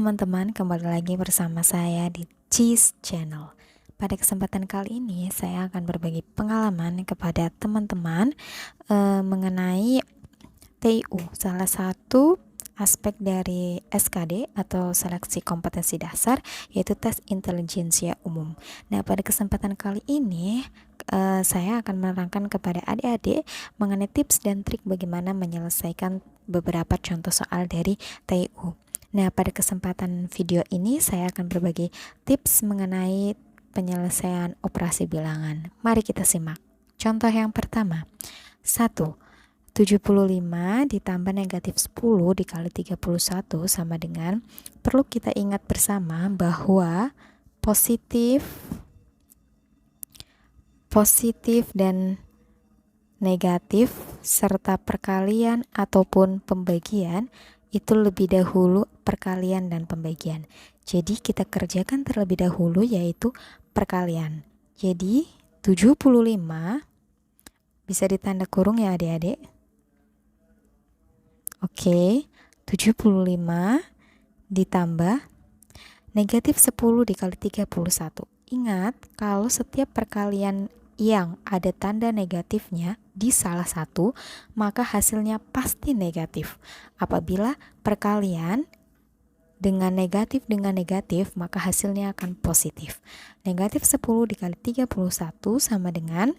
teman-teman, kembali lagi bersama saya di Cheese Channel. Pada kesempatan kali ini saya akan berbagi pengalaman kepada teman-teman mengenai TIU, salah satu aspek dari SKD atau seleksi kompetensi dasar, yaitu tes intelijensia umum. Nah, pada kesempatan kali ini saya akan menerangkan kepada adik-adik mengenai tips dan trik bagaimana menyelesaikan beberapa contoh soal dari TIU. Nah, pada kesempatan video ini saya akan berbagi tips mengenai penyelesaian operasi bilangan. Mari kita simak. Contoh yang pertama. 1. 75 ditambah negatif 10 dikali 31 sama dengan, perlu kita ingat bersama bahwa positif dan negatif serta perkalian ataupun pembagian itu lebih dahulu perkalian dan pembagian. Jadi kita kerjakan terlebih dahulu yaitu perkalian. Jadi 75 bisa ditanda kurung ya adik-adik. Oke, 75 ditambah negatif 10 dikali 31. Ingat, kalau setiap perkalian yang ada tanda negatifnya di salah satu, maka hasilnya pasti negatif. Apabila perkalian dengan negatif, maka hasilnya akan positif. Negatif 10 dikali 31 sama dengan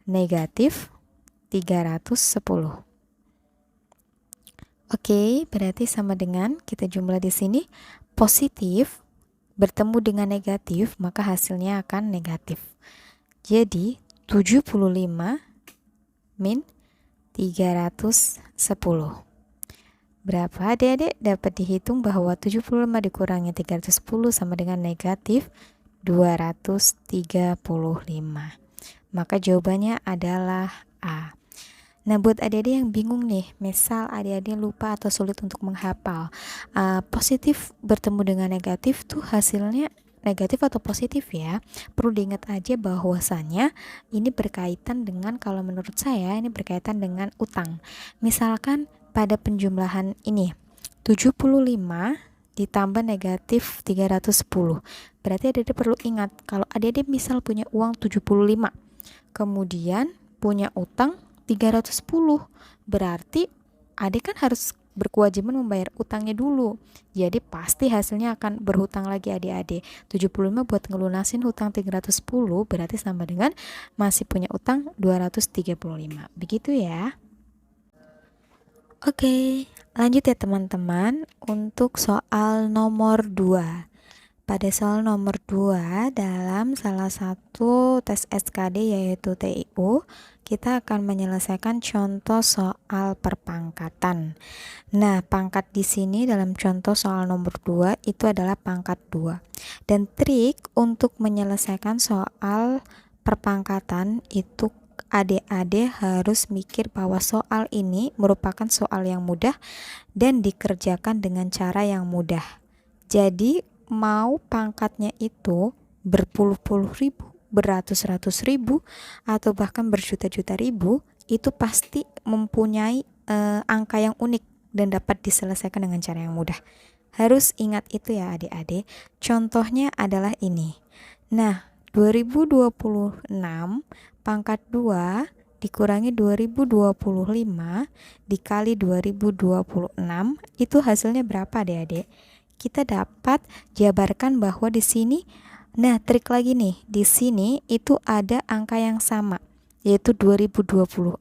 negatif 310. Oke, berarti sama dengan kita jumlah di sini positif bertemu dengan negatif, maka hasilnya akan negatif. Jadi 75 min 310. Berapa adik-adik? Dapat dihitung bahwa 75 dikurangi 310 sama dengan negatif 235. Maka jawabannya adalah A. Nah, buat adik-adik yang bingung nih, misal adik-adik lupa atau sulit untuk menghafal, positif bertemu dengan negatif tuh hasilnya negatif atau positif ya, perlu diingat aja bahwasannya ini berkaitan dengan, kalau menurut saya ini berkaitan dengan utang. Misalkan pada penjumlahan ini 75 ditambah negatif 310, berarti adik-adik perlu ingat kalau adik-adik misal punya uang 75 kemudian punya utang 310, berarti adik kan harus berkewajiban membayar utangnya dulu. Jadi pasti hasilnya akan berhutang lagi adik-adik. 75 buat ngelunasin hutang 310 berarti sama dengan masih punya utang 235. Begitu ya. Oke, lanjut ya teman-teman untuk soal nomor 2. Pada soal nomor 2 dalam salah satu tes SKD yaitu TIU, kita akan menyelesaikan contoh soal perpangkatan. Nah, pangkat di sini dalam contoh soal nomor 2 itu adalah pangkat 2. Dan trik untuk menyelesaikan soal perpangkatan itu adik-adik harus mikir bahwa soal ini merupakan soal yang mudah dan dikerjakan dengan cara yang mudah. Jadi mau pangkatnya itu berpuluh-puluh ribu, beratus-ratus ribu, atau bahkan berjuta-juta ribu, itu pasti mempunyai angka yang unik dan dapat diselesaikan dengan cara yang mudah. Harus ingat itu ya adik-adik. Contohnya adalah ini. Nah, 2026 pangkat 2 dikurangi 2025 dikali 2026 itu hasilnya berapa adik-adik? Kita dapat jabarkan bahwa di sini, nah trik lagi nih, di sini itu ada angka yang sama yaitu 2026.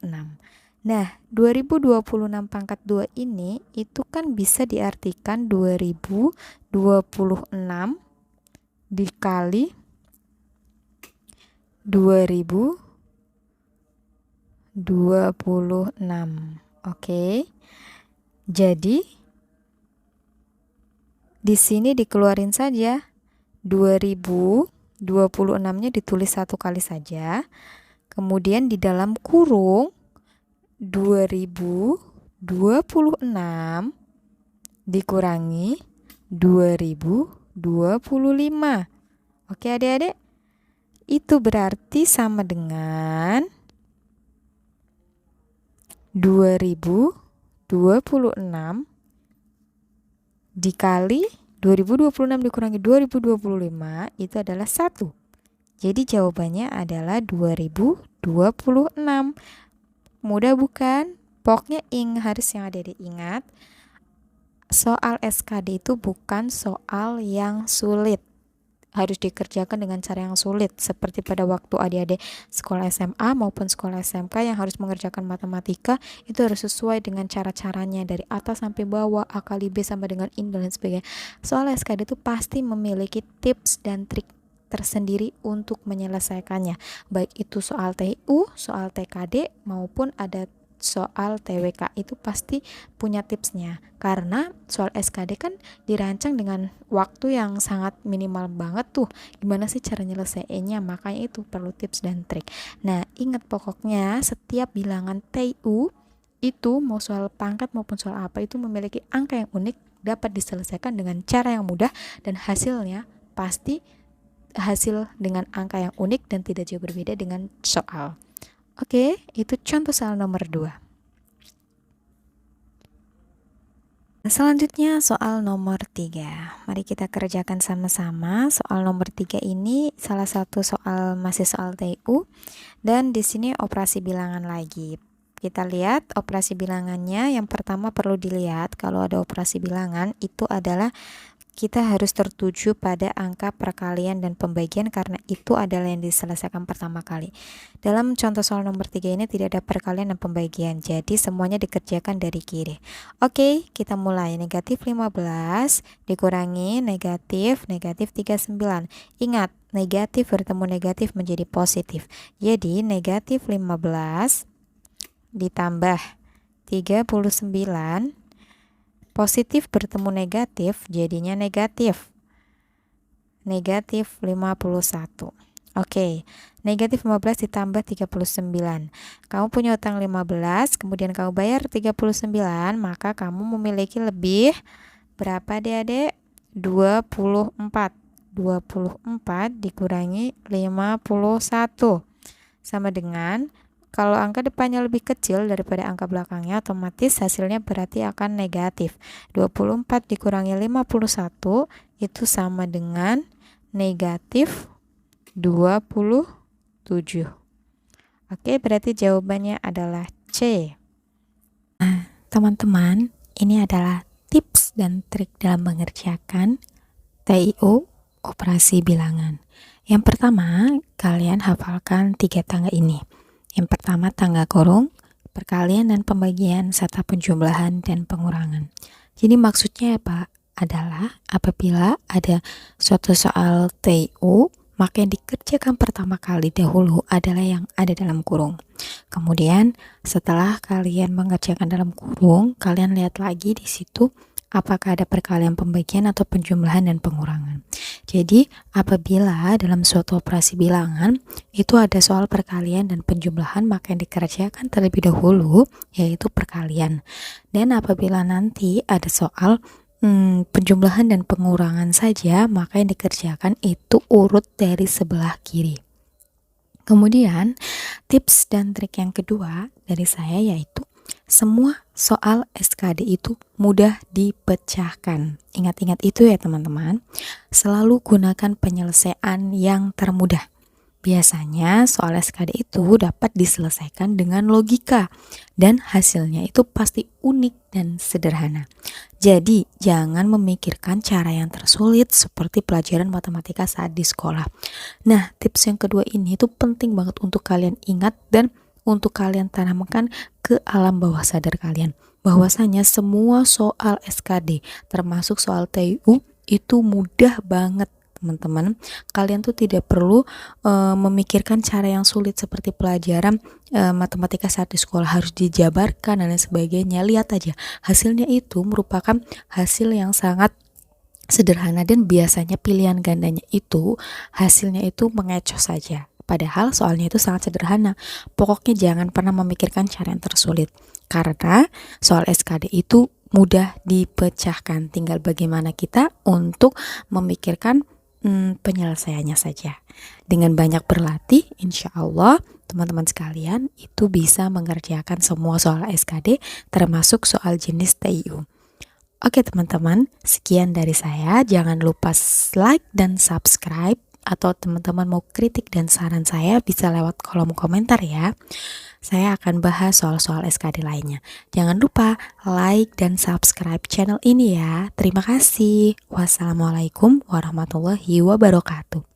Nah, 2026 pangkat 2 ini itu kan bisa diartikan 2026 dikali 2026. Oke. Jadi di sini dikeluarin saja 2026-nya ditulis satu kali saja. Kemudian di dalam kurung 2026 dikurangi 2025. Oke adik-adik? Itu berarti sama dengan 2026 dikali 2026 dikurangi 2025 itu adalah 1. Jadi jawabannya adalah 2026. Mudah bukan? Pokoknya harus yang ada diingat, soal SKD itu bukan soal yang sulit, harus dikerjakan dengan cara yang sulit, seperti pada waktu adik-adik sekolah SMA maupun sekolah SMK yang harus mengerjakan matematika, itu harus sesuai dengan cara-caranya dari atas sampai bawah, A kali B sama dengan ini dan sebagainya. Soal SKD itu pasti memiliki tips dan trik tersendiri untuk menyelesaikannya, baik itu soal TU, soal TKD maupun ada soal TWK, itu pasti punya tipsnya, karena soal SKD kan dirancang dengan waktu yang sangat minimal banget tuh. Gimana sih cara nyelesainnya? Makanya itu perlu tips dan trik. Nah, ingat pokoknya setiap bilangan TU itu mau soal pangkat maupun soal apa itu memiliki angka yang unik, dapat diselesaikan dengan cara yang mudah, dan hasilnya pasti hasil dengan angka yang unik dan tidak jauh berbeda dengan soal. Oke, itu contoh soal nomor 2. Selanjutnya soal nomor 3. Mari kita kerjakan sama-sama. Soal nomor 3 ini salah satu soal, masih soal TU, dan di sini operasi bilangan lagi. Kita lihat operasi bilangannya. Yang pertama perlu dilihat kalau ada operasi bilangan itu adalah kita harus tertuju pada angka perkalian dan pembagian, karena itu adalah yang diselesaikan pertama kali. Dalam contoh soal nomor 3 ini tidak ada perkalian dan pembagian, jadi semuanya dikerjakan dari kiri. Oke, kita mulai. Negatif 15 dikurangi negatif 39. Ingat, negatif bertemu negatif menjadi positif. Jadi negatif 15 ditambah 39, positif bertemu negatif jadinya negatif 51. Oke, negatif 15 ditambah 39. Kamu punya utang 15, kemudian kamu bayar 39, maka kamu memiliki lebih berapa adik-adik? 24. 24 dikurangi 51 sama dengan, kalau angka depannya lebih kecil daripada angka belakangnya, otomatis hasilnya berarti akan negatif. 24 dikurangi 51 itu sama dengan negatif 27. Oke, berarti jawabannya adalah C. Nah, teman-teman, ini adalah tips dan trik dalam mengerjakan TIO operasi bilangan. Yang pertama, kalian hafalkan 3 tangga ini. Yang pertama tangga kurung, perkalian dan pembagian, serta penjumlahan dan pengurangan. Jadi maksudnya apa? Adalah apabila ada suatu soal TU, maka yang dikerjakan pertama kali dahulu adalah yang ada dalam kurung. Kemudian setelah kalian mengerjakan dalam kurung, kalian lihat lagi di situ apakah ada perkalian, pembagian, atau penjumlahan dan pengurangan. Jadi apabila dalam suatu operasi bilangan itu ada soal perkalian dan penjumlahan, maka yang dikerjakan terlebih dahulu yaitu perkalian. Dan apabila nanti ada soal penjumlahan dan pengurangan saja, maka yang dikerjakan itu urut dari sebelah kiri. Kemudian tips dan trik yang kedua dari saya yaitu semua soal SKD itu mudah dipecahkan. Ingat-ingat itu ya teman-teman. Selalu gunakan penyelesaian yang termudah. Biasanya soal SKD itu dapat diselesaikan dengan logika dan hasilnya itu pasti unik dan sederhana. Jadi jangan memikirkan cara yang tersulit seperti pelajaran matematika saat di sekolah. Nah, tips yang kedua ini itu penting banget untuk kalian ingat dan untuk kalian tanamkan ke alam bawah sadar kalian, bahwasanya semua soal SKD termasuk soal TU itu mudah banget teman-teman. Kalian tuh tidak perlu memikirkan cara yang sulit seperti pelajaran matematika saat di sekolah harus dijabarkan dan lain sebagainya. Lihat aja hasilnya itu merupakan hasil yang sangat sederhana, dan biasanya pilihan gandanya itu hasilnya itu mengecoh saja. Padahal soalnya itu sangat sederhana. Pokoknya jangan pernah memikirkan cara yang tersulit, karena soal SKD itu mudah dipecahkan. Tinggal bagaimana kita untuk memikirkan penyelesaiannya saja. Dengan banyak berlatih, insya Allah teman-teman sekalian itu bisa mengerjakan semua soal SKD termasuk soal jenis TIU. Oke teman-teman, sekian dari saya. Jangan lupa like dan subscribe. Atau teman-teman mau kritik dan saran saya bisa lewat kolom komentar ya. Saya akan bahas soal-soal SKD lainnya. Jangan lupa like dan subscribe channel ini ya. Terima kasih. Wassalamualaikum warahmatullahi wabarakatuh.